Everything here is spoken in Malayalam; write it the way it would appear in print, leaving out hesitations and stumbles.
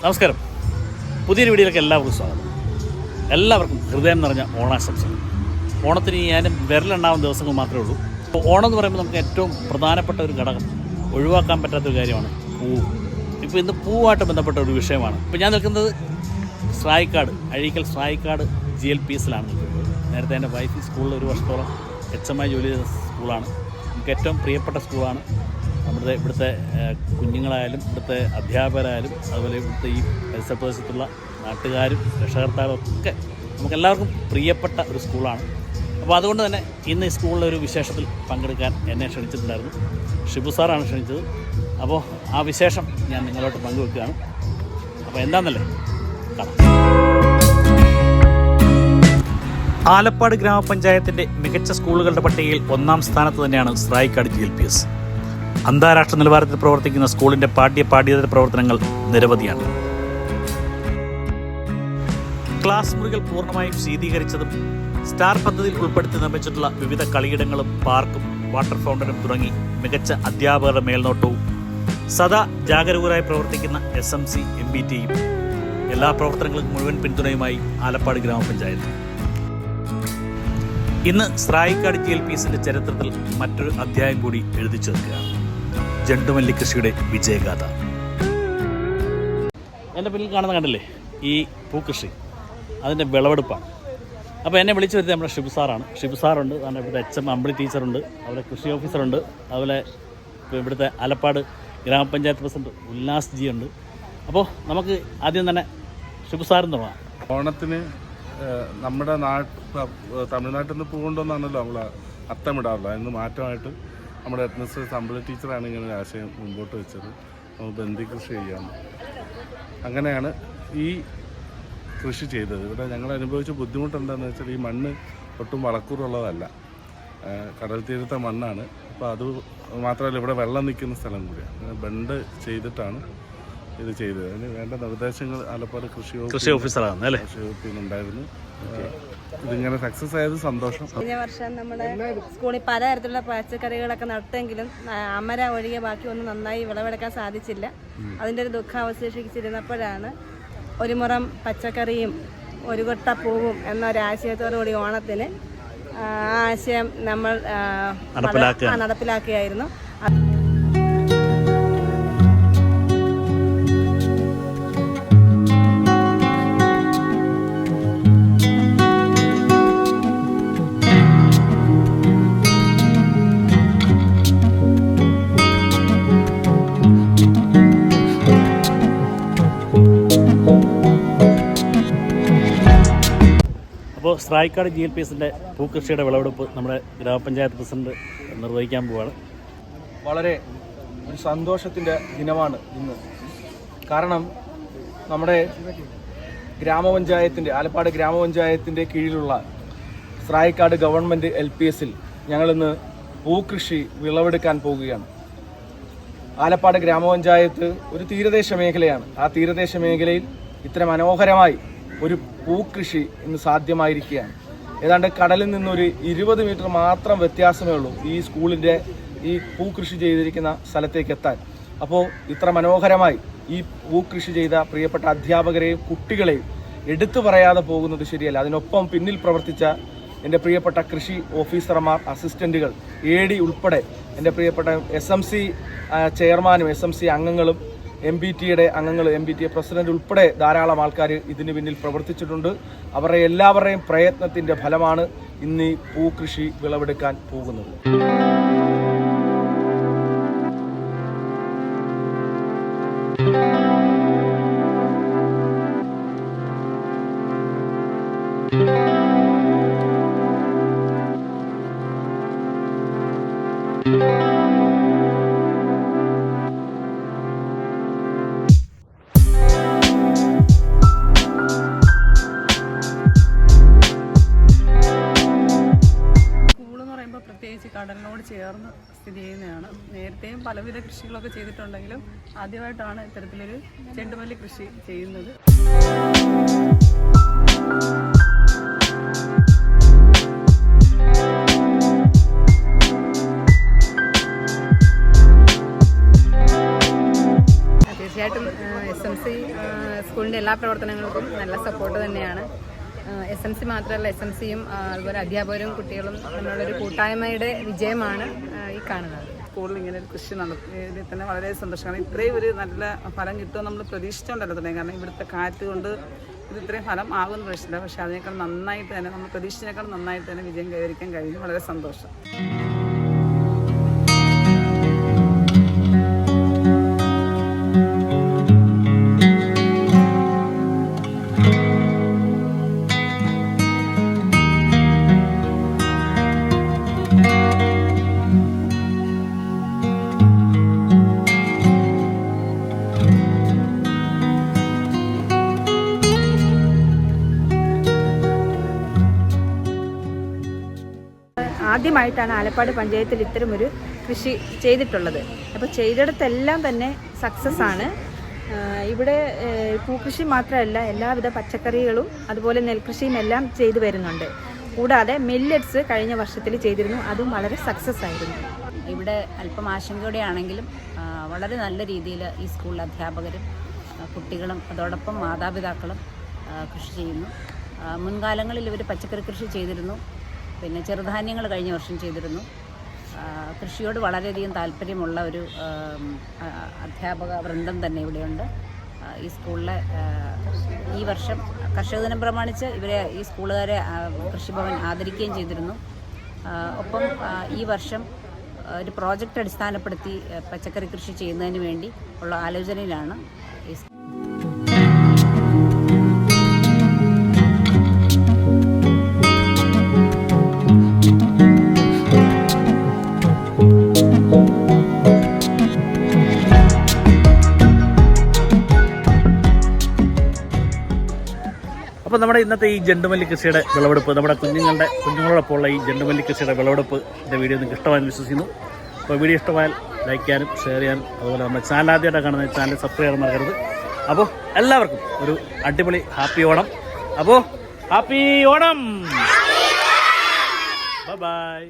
നമസ്കാരം. പുതിയൊരു വീഡിയോയിലേക്ക് എല്ലാവർക്കും സ്വാഗതം. എല്ലാവർക്കും ഹൃദയം നിറഞ്ഞ ഓണാശംസകൾ. ഓണത്തിന് ഞാനും വിരലുണ്ടാവുന്ന ദിവസങ്ങൾ മാത്രമേ ഉള്ളൂ. ഓണം എന്ന് പറയുമ്പോൾ നമുക്ക് ഏറ്റവും പ്രധാനപ്പെട്ട ഒരു ഘടകം, ഒഴിവാക്കാൻ പറ്റാത്തൊരു കാര്യമാണ് പൂവ്. ഇപ്പോൾ ഇന്ന് പൂവായിട്ട് ബന്ധപ്പെട്ട ഒരു വിഷയമാണ്. ഇപ്പോൾ ഞാൻ നിൽക്കുന്നത് സ്രായിക്കാട്, അഴീക്കൽ സ്രായിക്കാട് GLPSലാണ് നിൽക്കുന്നത്. നേരത്തെ എൻ്റെ വൈഫ് സ്കൂളിൽ ഒരു വർഷത്തോളം HM ജോലി ചെയ്ത സ്കൂളാണ്. നമുക്ക് ഏറ്റവും പ്രിയപ്പെട്ട സ്കൂളാണ്. ഇവിടുത്തെ കുഞ്ഞുങ്ങളായാലും ഇവിടുത്തെ അധ്യാപകരായാലും അതുപോലെ ഇവിടുത്തെ ഈ പരിസരപ്രദേശത്തുള്ള നാട്ടുകാരും രക്ഷകർത്താക്കളും ഒക്കെ നമുക്കെല്ലാവർക്കും പ്രിയപ്പെട്ട ഒരു സ്കൂളാണ്. അപ്പോൾ അതുകൊണ്ട് തന്നെ ഇന്ന് ഈ സ്കൂളിലെ ഒരു വിശേഷത്തിൽ പങ്കെടുക്കാൻ എന്നെ ക്ഷണിച്ചിട്ടുണ്ടായിരുന്നു. ഷിബു സാറാണ് ക്ഷണിച്ചത്. അപ്പോൾ ആ വിശേഷം ഞാൻ നിങ്ങളോട്ട് പങ്കുവെക്കുകയാണ്. അപ്പോൾ എന്താണെന്നല്ലേ കാണാം. ആലപ്പാട് ഗ്രാമപഞ്ചായത്തിൻ്റെ മികച്ച സ്കൂളുകളുടെ പട്ടികയിൽ 1ാം സ്ഥാനത്ത് തന്നെയാണ് സ്രായിക്കാട് GLPS. അന്താരാഷ്ട്ര നിലവാരത്തിൽ പ്രവർത്തിക്കുന്ന സ്കൂളിൻ്റെ പാഠ്യേതര പ്രവർത്തനങ്ങൾ നിരവധിയാണ്. ക്ലാസ് മുറികൾ പൂർണ്ണമായും ശീതീകരിച്ചതും സ്റ്റാർ പദ്ധതിയിൽ ഉൾപ്പെടുത്തി നിർമ്മിച്ചിട്ടുള്ള വിവിധ കളിയിടങ്ങളും പാർക്കും വാട്ടർ ഫൗണ്ടനും തുടങ്ങി മികച്ച അധ്യാപകരുടെ മേൽനോട്ടവും സദാ ജാഗരൂകരായി പ്രവർത്തിക്കുന്ന SMC MBTയും എല്ലാ പ്രവർത്തനങ്ങളും മുഴുവൻ പിന്തുണയുമായി ആലപ്പാട് ഗ്രാമപഞ്ചായത്ത്. ഇന്ന് സ്രായിക്കാട് GLPSന്റെ ചരിത്രത്തിൽ മറ്റൊരു അധ്യായം കൂടി എഴുതി ചേർക്കുകയാണ്. ജണ്ടുമല്ലി കൃഷിയുടെ വിജയഗാഥ. എൻ്റെ പിന്നിൽ കാണുന്ന കണ്ടില്ലേ ഈ പൂക്കൃഷി, അതിൻ്റെ വിളവെടുപ്പാണ്. അപ്പോൾ എന്നെ വിളിച്ചു വരുന്നത് നമ്മുടെ ഷിബു സാറാണ്. ഷിബു സാറുണ്ട്, കാരണം ഇവിടുത്തെ HM അമ്പിളി ടീച്ചറുണ്ട്, അതുപോലെ കൃഷി ഓഫീസറുണ്ട്, അതുപോലെ ഇവിടുത്തെ ആലപ്പാട് ഗ്രാമപഞ്ചായത്ത് പ്രസിഡന്റ് ഉല്ലാസ് ജി ഉണ്ട്. അപ്പോൾ നമുക്ക് ആദ്യം തന്നെ ഷിബു സാറിന് തുടങ്ങാം. ഓണത്തിന് നമ്മുടെ തമിഴ്നാട്ടിൽ നിന്ന് പൂകൊണ്ടൊന്നാണല്ലോ നമ്മൾ അത്തമിടാറുള്ളത്. അതിന് മാറ്റമായിട്ട് നമ്മുടെ ഹെഡ്മിസ്ട്രസ് അമ്പിളി ടീച്ചറാണ് ഇങ്ങനെ ഒരു ആശയം മുമ്പോട്ട് വെച്ചത്. നമുക്ക് ബന്ദി കൃഷി ചെയ്യാം. അങ്ങനെയാണ് ഈ കൃഷി ചെയ്തത്. ഇവിടെ ഞങ്ങൾ അനുഭവിച്ച ബുദ്ധിമുട്ട് എന്താണെന്ന് വെച്ചാൽ ഈ മണ്ണ് ഒട്ടും വളക്കൂറുള്ളതല്ല, കടൽ തീരത്തെ മണ്ണാണ്. അപ്പോൾ അത് മാത്രമല്ല ഇവിടെ വെള്ളം നിൽക്കുന്ന സ്ഥലം കൂടിയാണ്. അങ്ങനെ ബണ്ട് ചെയ്തിട്ടാണ് ഇത് ചെയ്തത്. അതിന് വേണ്ട നിർദ്ദേശങ്ങൾ ആലപ്പാട് കൃഷി ഓഫീസറാണ് അല്ലേ, കൃഷി വകുപ്പിനുണ്ടായിരുന്നു. ഇതിങ്ങനെ സക്സസ് ആയത് സന്തോഷം. കഴിഞ്ഞ വർഷം നമ്മുടെ സ്കൂളിൽ പലതരത്തിലുള്ള പച്ചക്കറികളൊക്കെ നട്ടെങ്കിലും അമര ഒഴികെ ബാക്കി ഒന്നും നന്നായി വിളവെടുക്കാൻ സാധിച്ചില്ല. അതിൻ്റെ ഒരു ദുഃഖം അവശേഷിച്ചിരുന്നപ്പോഴാണ് ഒരു മുറം പച്ചക്കറിയും ഒരു കൊട്ട പൂവും എന്നൊരാശയത്തോടുകൂടി ഓണത്തിന് ആ ആശയം നമ്മൾ നടപ്പിലാക്കുകയായിരുന്നു. അപ്പോൾ സ്രായിക്കാട് GLPSന്റെ പൂക്കൃഷിയുടെ വിളവെടുപ്പ് നമ്മുടെ ഗ്രാമപഞ്ചായത്ത് പ്രസിഡന്റ് നിർവഹിക്കാൻ പോവുകയാണ്. വളരെ ഒരു സന്തോഷത്തിൻ്റെ ദിനമാണ് ഇന്ന്. കാരണം നമ്മുടെ ഗ്രാമപഞ്ചായത്തിൻ്റെ ആലപ്പാട് ഗ്രാമപഞ്ചായത്തിൻ്റെ കീഴിലുള്ള സ്രായിക്കാട് ഗവൺമെൻറ് LPSൽ ഞങ്ങളിന്ന് പൂക്കൃഷി വിളവെടുക്കാൻ പോകുകയാണ്. ആലപ്പാട് ഗ്രാമപഞ്ചായത്ത് ഒരു തീരദേശ മേഖലയാണ്. ആ തീരദേശ മേഖലയിൽ ഇത്ര മനോഹരമായി ഒരു പൂക്കൃഷി ഇന്ന് സാധ്യമായിരിക്കുകയാണ്. ഏതാണ്ട് കടലിൽ നിന്നൊരു 20 മീറ്റർ മാത്രം വ്യത്യാസമേ ഉള്ളൂ ഈ സ്കൂളിൻ്റെ ഈ പൂക്കൃഷി ചെയ്തിരിക്കുന്ന സ്ഥലത്തേക്ക് എത്താൻ. അപ്പോൾ ഇത്ര മനോഹരമായി ഈ പൂക്കൃഷി ചെയ്ത പ്രിയപ്പെട്ട അധ്യാപകരെയും കുട്ടികളെയും എടുത്തു പറയാതെ പോകുന്നത് ശരിയല്ല. അതിനൊപ്പം പിന്നിൽ പ്രവർത്തിച്ച എൻ്റെ പ്രിയപ്പെട്ട കൃഷി ഓഫീസർമാർ, അസിസ്റ്റൻറ്റുകൾ, AD ഉൾപ്പെടെ എൻ്റെ പ്രിയപ്പെട്ട SMC ചെയർമാനും SMC അംഗങ്ങളും MBTയുടെ അംഗങ്ങൾ, MBTA പ്രസിഡന്റ് ഉൾപ്പെടെ ധാരാളം ആൾക്കാർ ഇതിന് പിന്നിൽ പ്രവർത്തിച്ചിട്ടുണ്ട്. അവരുടെ എല്ലാവരുടെയും പ്രയത്നത്തിൻ്റെ ഫലമാണ് ഇന്ന് ഈ പൂക്കൃഷി വിളവെടുക്കാൻ പോകുന്നത്. പ്രത്യേകിച്ച് കടലിനോട് ചേർന്ന് സ്ഥിതി ചെയ്യുന്നതാണ്. നേരത്തെയും പലവിധ കൃഷികളൊക്കെ ചെയ്തിട്ടുണ്ടെങ്കിലും ആദ്യമായിട്ടാണ് ഇത്തരത്തിലൊരു ചെണ്ടുമല്ലി കൃഷി ചെയ്യുന്നത്. തീർച്ചയായിട്ടും SMC എല്ലാ പ്രവർത്തനങ്ങൾക്കും നല്ല സപ്പോർട്ട് തന്നെയാണ്. SMC മാത്രമല്ല, SMCയും അതുപോലെ അധ്യാപകരും കുട്ടികളും തമ്മിലുള്ളൊരു കൂട്ടായ്മയുടെ വിജയമാണ് ഈ കാണുന്നത്. സ്കൂളിൽ ഇങ്ങനെ ഒരു കൃഷി നടത്തിയതിൽ തന്നെ വളരെ സന്തോഷമാണ്. ഇത്രയും ഒരു നല്ല ഫലം കിട്ടുമെന്ന് നമ്മൾ പ്രതീക്ഷിച്ചുകൊണ്ടല്ല തുടങ്ങി. കാരണം ഇവിടുത്തെ കാറ്റ് കൊണ്ട് ഇത് ഇത്രയും ഫലം ആകുമെന്ന് പ്രതീക്ഷിച്ചില്ല. പക്ഷേ അതിനേക്കാൾ നന്നായിട്ട് തന്നെ, നമ്മൾ പ്രതീക്ഷിച്ചതിനേക്കാൾ നന്നായിട്ട് തന്നെ വിജയം കൈവരിക്കാൻ കഴിഞ്ഞു. വളരെ സന്തോഷം. ആദ്യമായിട്ടാണ് ആലപ്പാട് പഞ്ചായത്തിൽ ഇത്തരമൊരു കൃഷി ചെയ്തിട്ടുള്ളത്. അപ്പോൾ ചെയ്തിടത്തെല്ലാം തന്നെ സക്സസ് ആണ്. ഇവിടെ പൂക്കൃഷി മാത്രമല്ല, എല്ലാവിധ പച്ചക്കറികളും അതുപോലെ നെൽകൃഷിയും എല്ലാം ചെയ്തു വരുന്നുണ്ട്. കൂടാതെ മില്ലറ്റ്സ് കഴിഞ്ഞ വർഷത്തിൽ ചെയ്തിരുന്നു, അതും വളരെ സക്സസ് ആയിരുന്നു. ഇവിടെ അല്പം ആശങ്കയോടെയാണെങ്കിലും വളരെ നല്ല രീതിയിൽ ഈ സ്കൂളിലെ അധ്യാപകരും കുട്ടികളും അതോടൊപ്പം മാതാപിതാക്കളും കൃഷി ചെയ്യുന്നു. മുൻകാലങ്ങളിൽ ഇവർ പച്ചക്കറി കൃഷി ചെയ്തിരുന്നു, പിന്നെ ചെറുധാന്യങ്ങൾ കഴിഞ്ഞ വർഷം ചെയ്തിരുന്നു. കൃഷിയോട് വളരെയധികം താല്പര്യമുള്ള ഒരു അധ്യാപക വൃന്ദം തന്നെ ഇവിടെയുണ്ട്. ഈ സ്കൂളിലെ ഈ വർഷം കർഷക ദിനം പ്രമാണിച്ച് ഇവരെ, ഈ സ്കൂളുകാരെ കൃഷിഭവൻ ആദരിക്കുകയും ചെയ്തിരുന്നു. ഒപ്പം ഈ വർഷം ഒരു പ്രോജക്റ്റ് അടിസ്ഥാനപ്പെടുത്തി പച്ചക്കറി കൃഷി ചെയ്യുന്നതിന് വേണ്ടി ഉള്ള ആലോചനയിലാണ് ഈ സ്കൂൾ. അപ്പോൾ നമ്മുടെ ഇന്നത്തെ ഈ ജെണ്ടുമല്ലി കൃഷിയുടെ വിളവെടുപ്പ്, നമ്മുടെ കുഞ്ഞുങ്ങളോടൊപ്പം ഉള്ള ഈ ജെണ്ടുമല്ലി കൃഷിയുടെ വിളവെടുപ്പിൻ്റെ വീഡിയോ നിങ്ങൾക്ക് ഇഷ്ടമായെന്ന് വിശ്വസിക്കുന്നു. അപ്പോൾ വീഡിയോ ഇഷ്ടമായാൽ ലൈക്ക് ചെയ്യാനും ഷെയർ ചെയ്യാനും അതുപോലെ നമ്മുടെ ചാനൽ ആദ്യമായിട്ടാണ് കാണുന്നത് ചാനൽ സബ്സ്ക്രൈബ് ചെയ്യാൻ മറക്കരുത്. അപ്പോൾ എല്ലാവർക്കും ഒരു അടിപൊളി ഹാപ്പി ഓണം. അപ്പോൾ ഹാപ്പി ഓണം, ബൈ ബൈ.